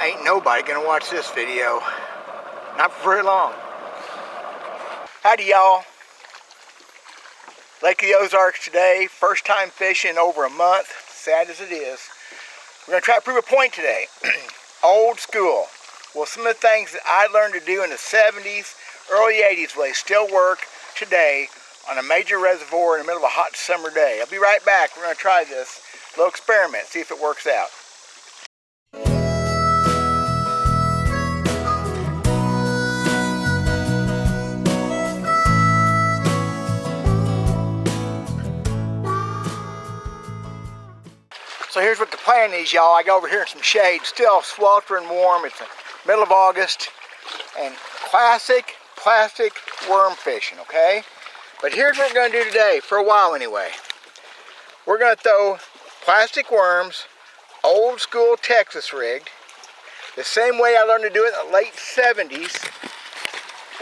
Ain't nobody gonna watch this video. Not for very long. Howdy y'all. Lake of the Ozarks today. First time fishing in over a month. Sad as it is. We're gonna try to prove a point today. Old school. Well, some of the things that I learned to do in the 70s, early 80s, will they still work today on a major reservoir in the middle of a hot summer day. I'll be right back. We're gonna try this little experiment, see if it works out. So here's what the plan is, y'all. I got over here in some shade, still sweltering warm. It's the middle of August, and classic plastic worm fishing, okay? But here's what we're gonna do today, for a while anyway. We're gonna throw plastic worms, old school Texas rigged, the same way I learned to do it in the late 70s.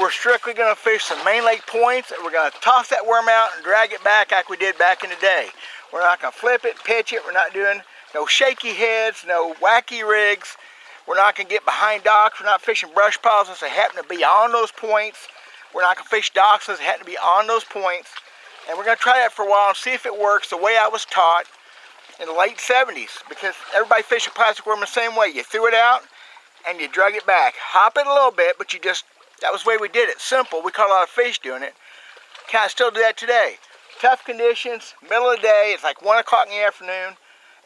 We're strictly gonna fish some main lake points, and we're gonna toss that worm out and drag it back like we did back in the day. We're not gonna flip it, pitch it. We're not doing no shaky heads, no wacky rigs. We're not gonna get behind docks. We're not fishing brush piles unless they happen to be on those points. We're not gonna fish docks unless they happen to be on those points. And we're gonna try that for a while and see if it works the way I was taught in the late 70s. Because everybody fished a plastic worm the same way. You threw it out and you drug it back. Hop it a little bit, but that was the way we did it. Simple. We caught a lot of fish doing it. Can I still do that today? Tough conditions, middle of the day, it's like 1 o'clock in the afternoon,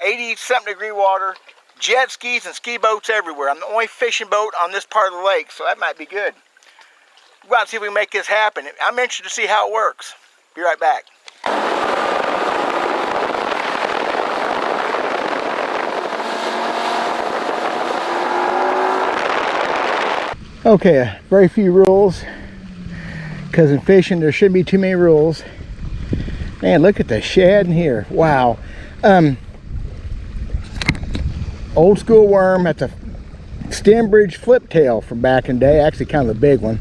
80-something degree water, jet skis and ski boats everywhere. I'm the only fishing boat on this part of the lake, so that might be good. We'll go out and see if we can make this happen. I'm interested to see how it works. Be right back. Okay, very few rules, because in fishing there shouldn't be too many rules. Man, look at the shad in here. Wow. Old school worm. That's a stem bridge flip tail from back in the day. Actually kind of a big one.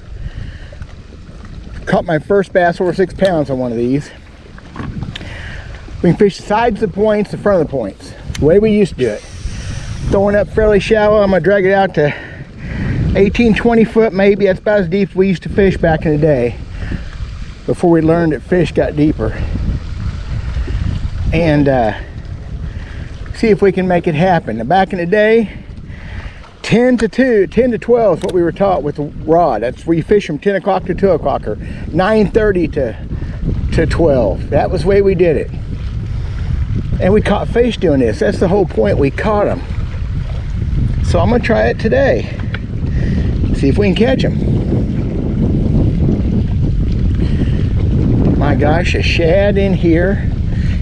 Caught my first bass over 6 pounds on one of these. We can fish the sides of the points, the front of the points. The way we used to do it. Throwing up fairly shallow, I'm going to drag it out to 18, 20 foot maybe. That's about as deep as we used to fish back in the day, before we learned that fish got deeper. And see if we can make it happen. Now, back in the day, 10 to 12 is what we were taught with the rod. That's where you fish from 10 o'clock to 2 o'clock, or 9:30 to 12. That was the way we did it. And we caught fish doing this. That's the whole point. We caught them. So I'm going to try it today. See if we can catch them. My gosh, a shad in here.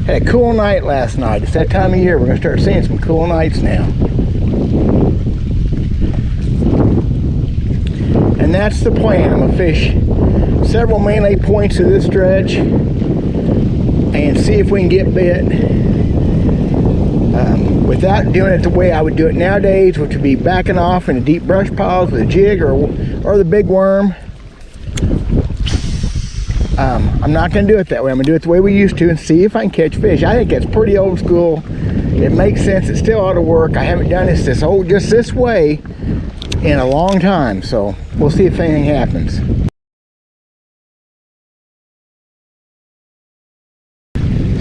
Had a cool night last night. It's that time of year. We're going to start seeing some cool nights now. And that's the plan. I'm going to fish several main lake points to this stretch and see if we can get bit without doing it the way I would do it nowadays, which would be backing off in the deep brush piles with a jig or the big worm. I'm not going to do it that way. I'm going to do it the way we used to and see if I can catch fish. I think that's pretty old school. It makes sense. It still ought to work. I haven't done this just this way in a long time. So we'll see if anything happens.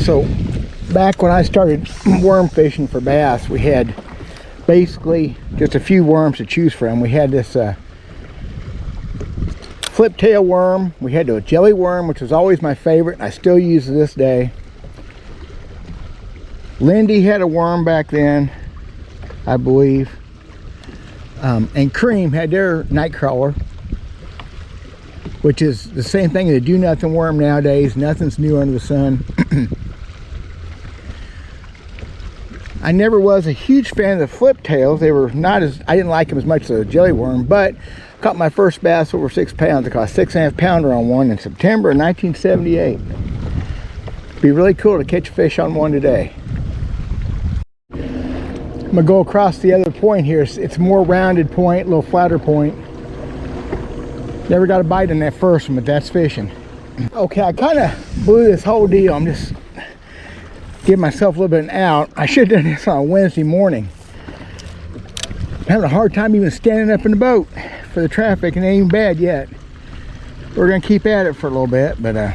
So back when I started worm fishing for bass, we had basically just a few worms to choose from. We had this flip tail worm. We had a jelly worm, which was always my favorite, and I still use to this day. Lindy had a worm back then, I believe. And Cream had their night crawler, which is the same thing as a do nothing worm nowadays. Nothing's new under the sun. I never was a huge fan of the flip tails. They were not as, I didn't like them as much as a jelly worm, but caught my first bass over 6 pounds. I caught a 6.5 pounder on one in September of 1978. It'd be really cool to catch a fish on one today. I'm gonna go across the other point here. It's a more rounded point, a little flatter point. Never got a bite in that first one, but that's fishing. Okay, I kind of blew this whole deal. I'm just give myself a little bit of an out. I should have done this on a Wednesday morning. having a hard time even standing up in the boat for the traffic, and it ain't even bad yet. We're gonna keep at it for a little bit, but the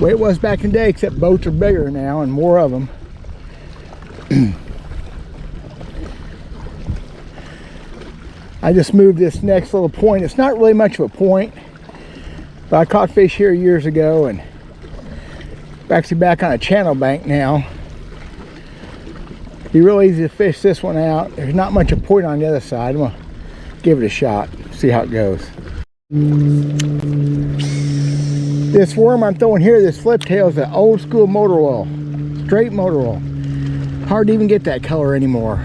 way it was back in the day, except boats are bigger now and more of them. I just moved this next little point. It's not really much of a point, but I caught fish here years ago, and we're actually back on a channel bank now. It'd be real easy to fish this one out. There's not much of a point on the other side. I'm gonna give it a shot, see how it goes. This worm I'm throwing here, this flip tail, is an old school motor oil, straight motor oil. Hard to even get that color anymore.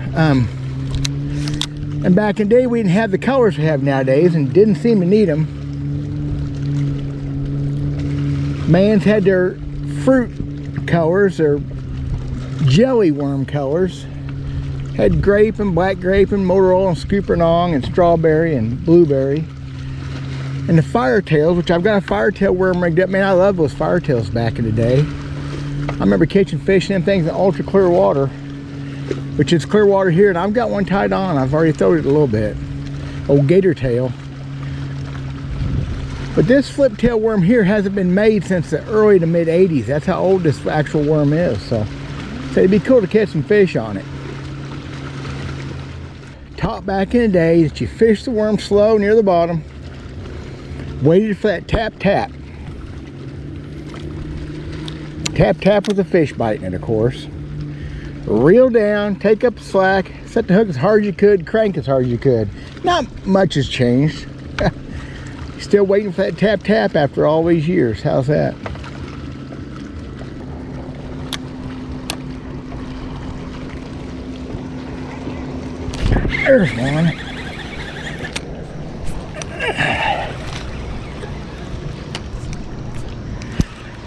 And back in the day, we didn't have the colors we have nowadays, and didn't seem to need them. Mans had their fruit colors, their jelly worm colors. Had grape and black grape and motor oil and scoopernong and strawberry and blueberry. And the firetails, which I've got a firetail worm rigged up. Man, I love those firetails back in the day. I remember catching fish in them things in ultra clear water, which is clear water here, and I've got one tied on. I've already thrown it a little bit. Old gator tail. But this flip tail worm here hasn't been made since the early to mid 80s. That's how old this actual worm is. So it'd be cool to catch some fish on it. Taught back in the day that you fish the worm slow near the bottom, waited for that tap tap. Tap tap with a fish biting it, of course. Reel down, take up the slack, set the hook as hard as you could, crank as hard as you could. Not much has changed. Still waiting for that tap tap after all these years. How's that? There's one.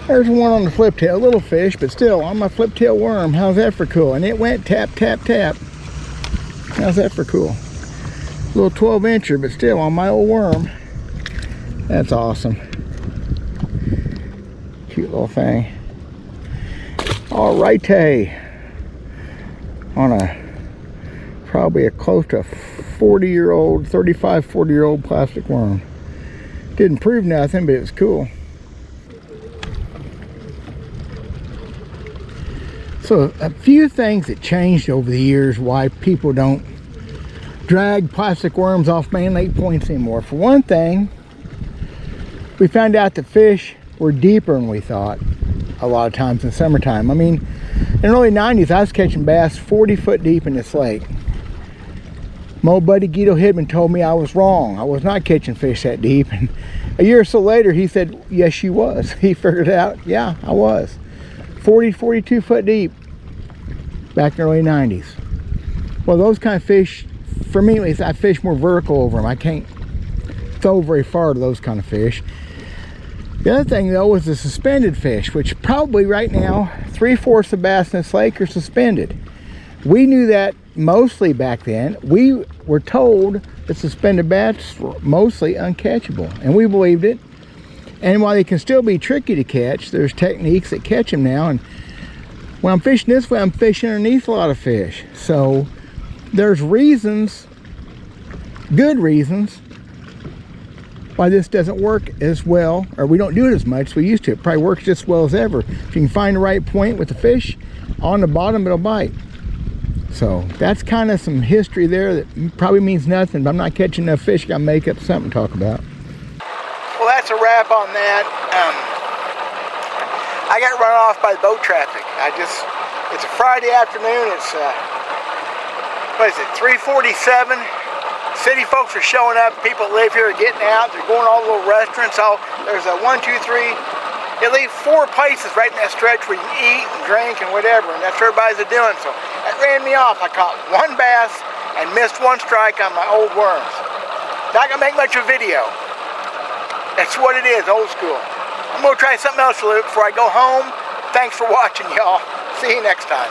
There's one on the flip tail, little fish, but still on my flip tail worm. How's that for cool? And it went tap, tap, tap. How's that for cool? Little 12-incher, but still on my old worm. That's awesome. Cute little thing. All righty. On a probably a close to 40-year-old, 35, 40-year-old plastic worm. Didn't prove nothing, but it was cool. So a few things that changed over the years why people don't drag plastic worms off main lake points anymore. For one thing, we found out the fish were deeper than we thought a lot of times in summertime. I mean, in the early 90s, I was catching bass 40 foot deep in this lake. My old buddy Guido Hidman told me I was wrong. I was not catching fish that deep. And a year or so later, he said, yes, you was. He figured it out. Yeah, I was. 40, 42 foot deep back in the early 90s. Well, those kind of fish, for me at least, I fish more vertical over them. I can't throw very far to those kind of fish. The other thing though was the suspended fish, which probably right now 3/4 of bass in this lake are suspended. We knew that mostly back then. We were told that suspended bass were mostly uncatchable, and we believed it. And while they can still be tricky to catch, there's techniques that catch them now. And when I'm fishing this way, I'm fishing underneath a lot of fish. So there's reasons, good reasons, why this doesn't work as well, or we don't do it as much as we used to. It probably works just as well as ever. If you can find the right point with the fish on the bottom, it'll bite. So that's kind of some history there that probably means nothing, but I'm not catching enough fish. Gotta make up something to talk about. Well, that's a wrap on that. I got run off by the boat traffic. It's a Friday afternoon. It's, what is it, 3:47. City folks are showing up. People that live here are getting out. They're going to all the little restaurants. There's a 1, 2, 3, at least 4 places right in that stretch where you can eat and drink and whatever, and that's what everybody's doing. So that ran me off. I caught 1 bass and missed 1 strike on my old worms. Not gonna make much of a video. That's what it is, old school. I'm gonna try something else before I go home. Thanks for watching, y'all. See you next time.